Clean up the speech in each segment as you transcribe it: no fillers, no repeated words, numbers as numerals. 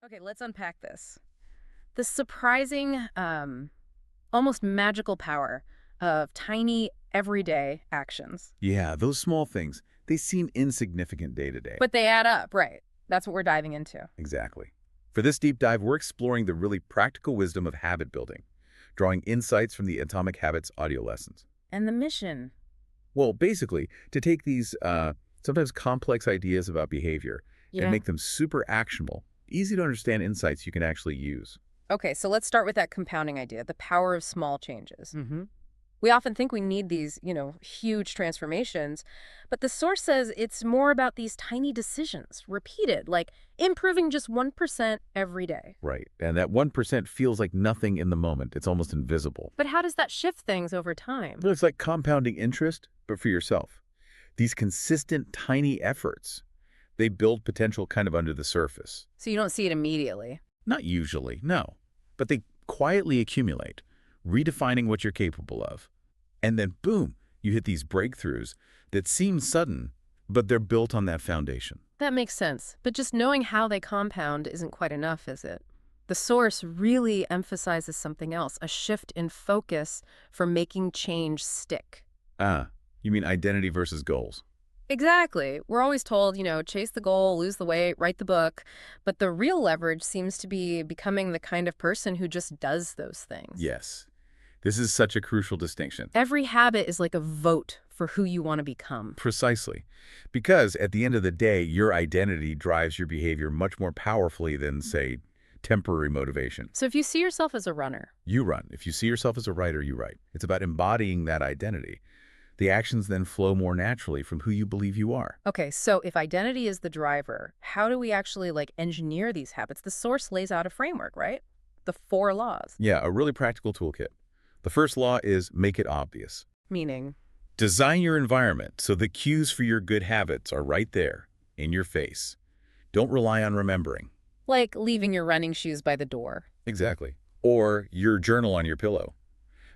Okay, let's unpack this. The surprising, almost magical power of tiny, everyday actions. Yeah, those small things, they seem insignificant day to day. But they add up, right? That's what we're diving into. Exactly. For this deep dive, we're exploring the really practical wisdom of habit building, drawing insights from the Atomic Habits audio lessons. And the mission. Well, basically, to take these sometimes complex ideas about behavior and Yeah. make them super actionable, easy to understand insights you can actually use. Okay, so let's start with that compounding idea, the power of small changes. Mm-hmm. We often think we need these, huge transformations, but the source says it's more about these tiny decisions, repeated, like improving just 1% every day. Right. And that 1% feels like nothing in the moment. It's almost invisible. But how does that shift things over time? It's like compounding interest, but for yourself. These consistent, tiny efforts, they build potential kind of under the surface. So you don't see it immediately. Not usually, no. But they quietly accumulate, redefining what you're capable of. And then, boom, you hit these breakthroughs that seem sudden, but they're built on that foundation. That makes sense. But just knowing how they compound isn't quite enough, is it? The source really emphasizes something else, a shift in focus for making change stick. Ah, you mean identity versus goals? Exactly. We're always told, chase the goal, lose the weight, write the book. But the real leverage seems to be becoming the kind of person who just does those things. Yes. This is such a crucial distinction. Every habit is like a vote for who you want to become. Precisely. Because at the end of the day, your identity drives your behavior much more powerfully than, say, temporary motivation. So if you see yourself as a runner, You run. If you see yourself as a writer, you write. It's about embodying that identity. The actions then flow more naturally from who you believe you are. okay, so if identity is the driver, how do we actually engineer these habits? The source lays out a framework, right? The 4 laws. Yeah, a really practical toolkit. The first law is make it obvious. Meaning, Design your environment so the cues for your good habits are right there, in your face. Don't rely on remembering. like leaving your running shoes by the door. Exactly. Or your journal on your pillow.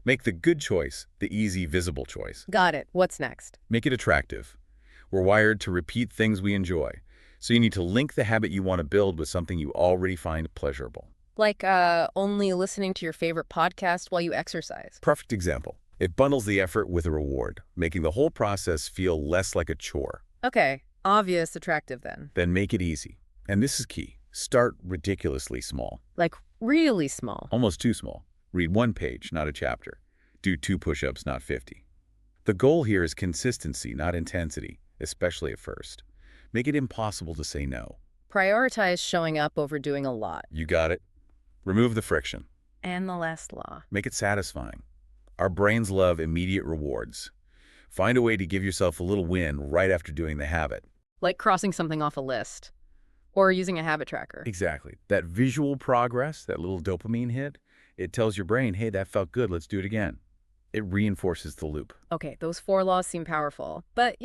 Make the good choice the easy, visible choice. Got it. What's next? Make it attractive. We're wired to repeat things we enjoy, so you need to link the habit you want to build with something you already find pleasurable. Like only listening to your favorite podcast while you exercise. Perfect example. It bundles the effort with a reward, making the whole process feel less like a chore. Okay, obvious, attractive then. Then make it easy. And this is key. Start ridiculously small. Like really small. Almost too small. Read 1 page, not a chapter. Do 2 push-ups, not 50. The goal here is consistency, not intensity, especially at first. Make it impossible to say no. Prioritize showing up over doing a lot. You got it. Remove the friction. And the last law. Make it satisfying. Our brains love immediate rewards. Find a way to give yourself a little win right after doing the habit. Like crossing something off a list. Or using a habit tracker. Exactly. That visual progress, that little dopamine hit, it tells your brain, hey, that felt good, let's do it again. It reinforces the loop. Okay, those 4 laws seem powerful. But,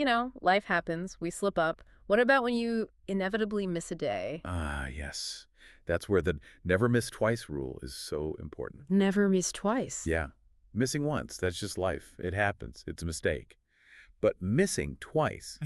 life happens. We slip up. What about when you inevitably miss a day? Ah, yes. That's where the never miss twice rule is so important. Never miss twice. Yeah. Missing once, that's just life. It happens. It's a mistake. But missing twice,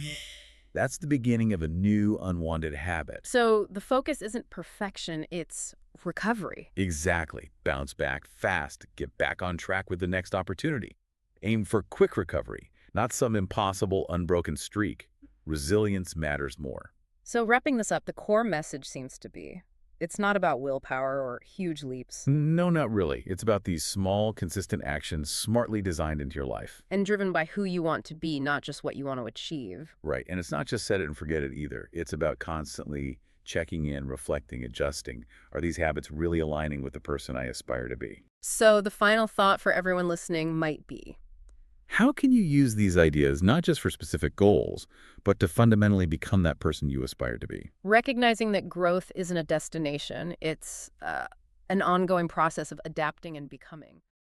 that's the beginning of a new unwanted habit. So the focus isn't perfection, it's recovery. Exactly. Bounce back fast. Get back on track with the next opportunity. Aim for quick recovery, not some impossible unbroken streak. Resilience matters more. So wrapping this up, the core message seems to be, it's not about willpower or huge leaps. No, not really. It's about these small, consistent actions smartly designed into your life. And driven by who you want to be, not just what you want to achieve. Right. And it's not just set it and forget it either. It's about constantly checking in, reflecting, adjusting. Are these habits really aligning with the person I aspire to be? So the final thought for everyone listening might be, How can you use these ideas not just for specific goals, but to fundamentally become that person you aspire to be? recognizing that growth isn't a destination, it's an ongoing process of adapting and becoming.